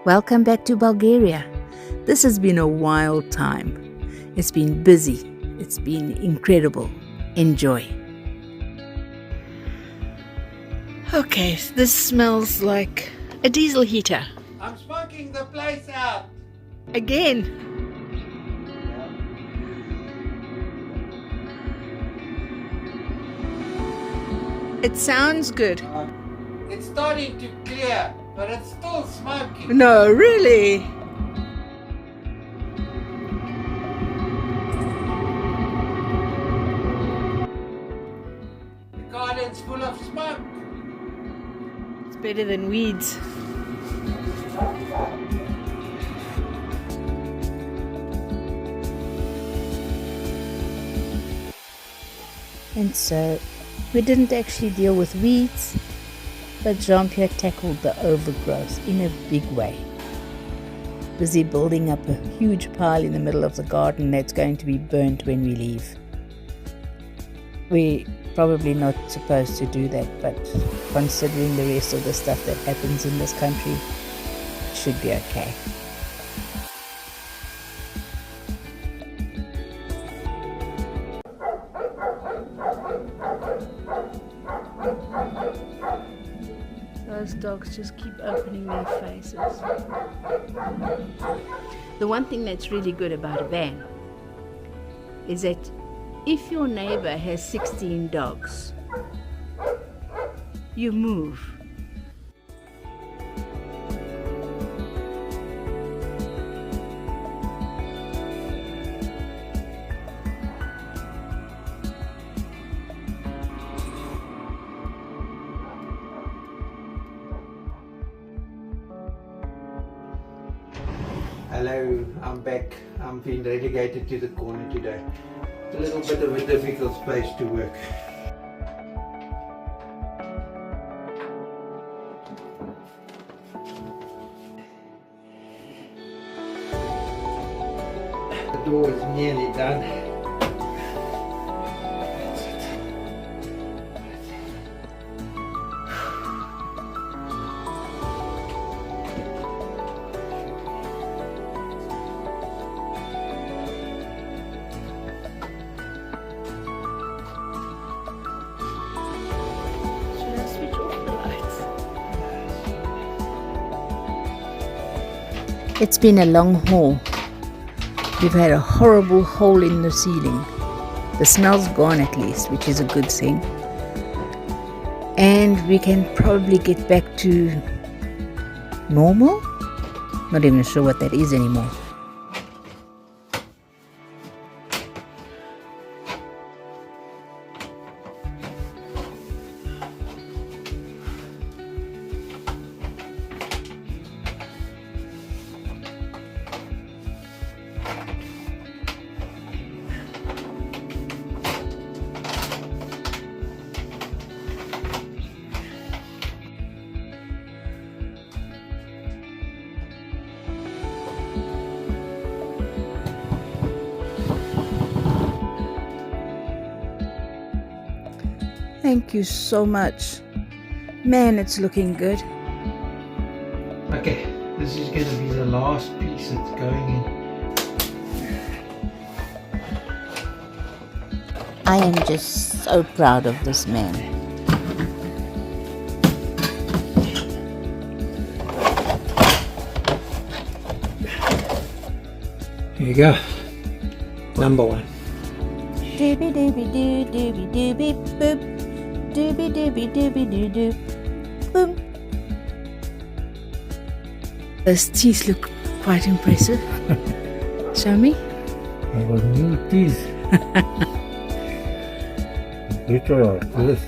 Welcome back to Bulgaria. This has been a wild time. It's been busy. It's been incredible. Enjoy. Okay, this smells like a diesel heater. I'm smoking the place out. Again. It sounds good. It's starting to clear, but it's still smoking. No, really? The garden's full of smoke. It's better than weeds. And so, we didn't actually deal with weeds, but Jean-Pierre tackled the overgrowth in a big way. Busy building up a huge pile in the middle of the garden that's going to be burnt when we leave. We're probably not supposed to do that, but considering the rest of the stuff that happens in this country, it should be okay. Those dogs just keep opening their faces. The one thing that's really good about a van is that if your neighbor has 16 dogs, you move. Hello, I'm back. I'm being relegated to the corner today. It's a little bit of a difficult space to work. The door is nearly done. It's been a long haul. We've had a horrible hole in the ceiling. The smell's gone at least, which is a good thing. And we can probably get back to normal? Not even sure what that is anymore. Thank you so much. Man, it's looking good. Okay, this is going to be the last piece that's going in. I am just so proud of this man. Here you go. Number one. Doobie doobie doo doobie doobie boop. Doobie doobie doobie doo doo. Boom. Those teeth look quite impressive. Show me. I got new teeth. Literal, this.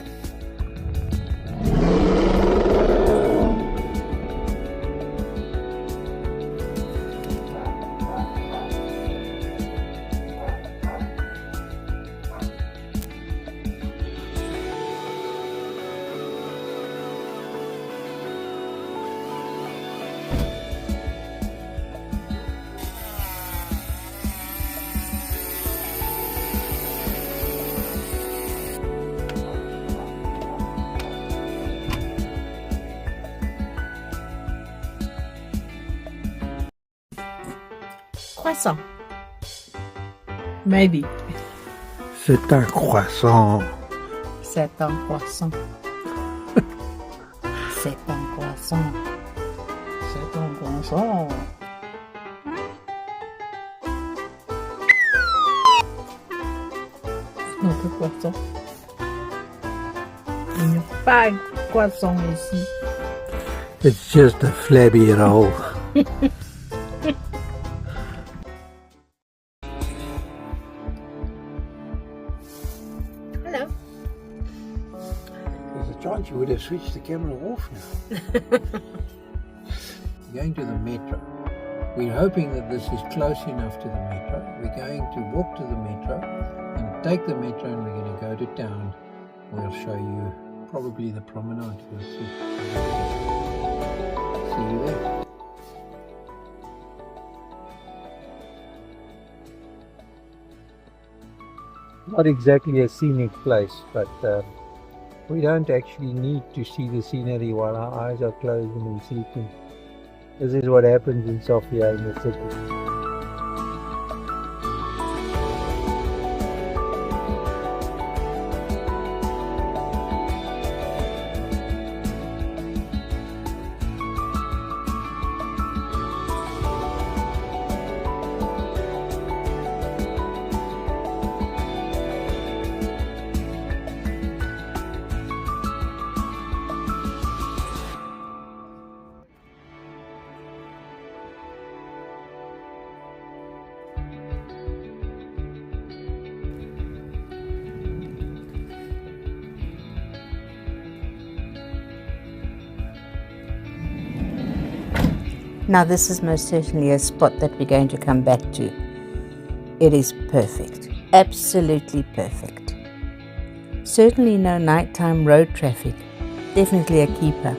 croissant. Maybe. C'est un croissant. C'est un croissant. C'est un croissant. C'est un croissant. Notre croissant. Il n'y a pas de croissant ici. It's just a flabby roll. Hello. There's a chance you would have switched the camera off now. Going to the metro. We're hoping that this is close enough to the metro. We're going to walk to the metro and take the metro, and we're going to go to town. We'll show you probably the promenade. We'll see. See you there. Not exactly a scenic place, but we don't actually need to see the scenery while our eyes are closed and we're sleeping. This is what happens in Sofia, in the city. Now this is most certainly a spot that we're going to come back to. It is perfect, absolutely perfect. Certainly no nighttime road traffic, definitely a keeper.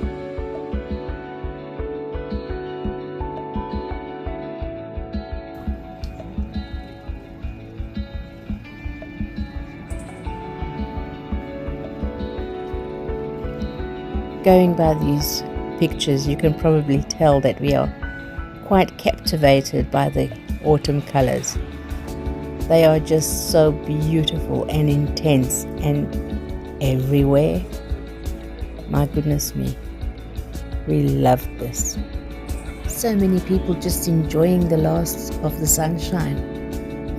Going by these pictures, you can probably tell that we are quite captivated by the autumn colors. They are just so beautiful and intense and everywhere. My goodness me, we love this. So many people just enjoying the last of the sunshine.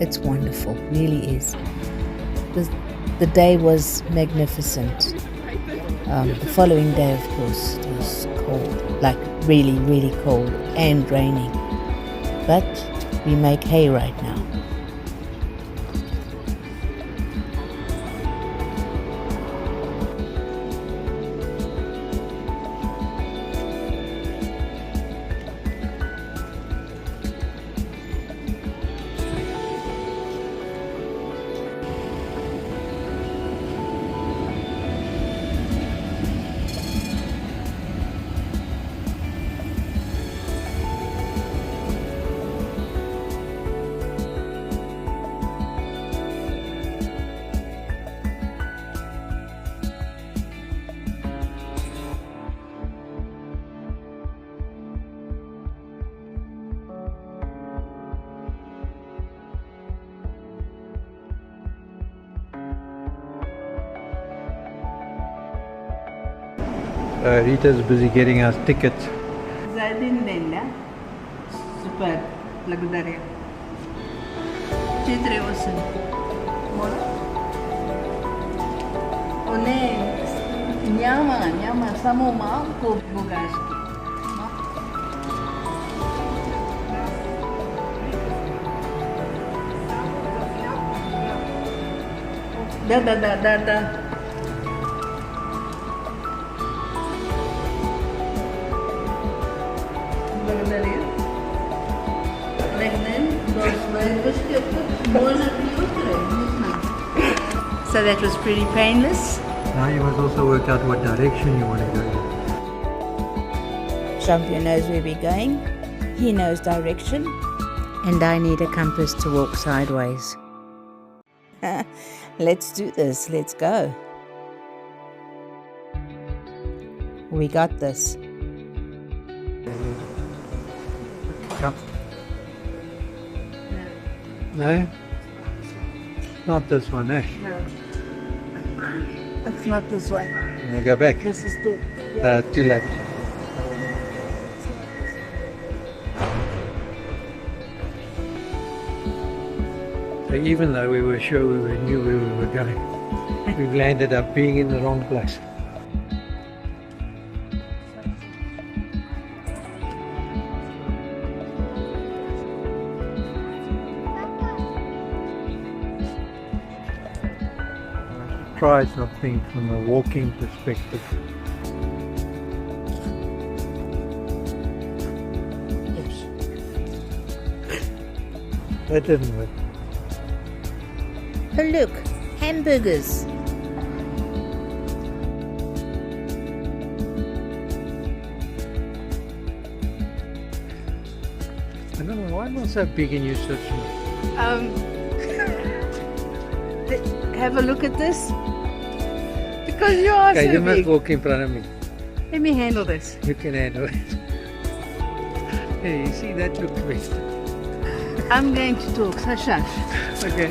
It's wonderful, really is. The day was magnificent. The following day, of course, it was cold, like really, really cold and raining. But we make hay right now. Rita's busy getting us tickets. За един ден, да? Супер, благодаря. 4-8. Моля? О, не, няма, само малко богашки. Да. Благодаря. Легнем до следващия път. Може би утре, не знам. So that was pretty painless. Now you must also work out what direction you want to go in. Champion knows where we're going. He knows direction. And I need a compass to walk sideways. Let's do this. Let's go. We got this. Come. No? Not this one, eh? No. It's not this one. We'll go back. This is the... Too late. So even though we were sure we knew where we were going, we've landed up being in the wrong place. Try something from a walking perspective. Oops. That didn't work. Oh look, hamburgers. I don't know, why am I so big and you're so small? Have a look at this. Because you are Okay, so you must big. walk in front of me. Let me handle this. You can handle it. Hey, you see, that looks best. I'm going to talk, so shush. Okay.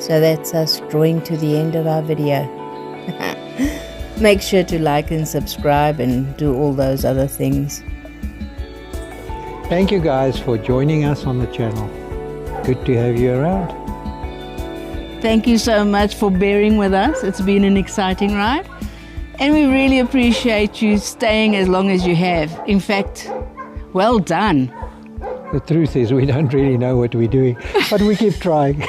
So that's us drawing to the end of our video. Make sure to like and subscribe and do all those other things. Thank you guys for joining us on the channel. Good to have you around. Thank you so much for bearing with us. It's been an exciting ride. And we really appreciate you staying as long as you have. In fact, well done. The truth is we don't really know what we're doing, but we keep trying.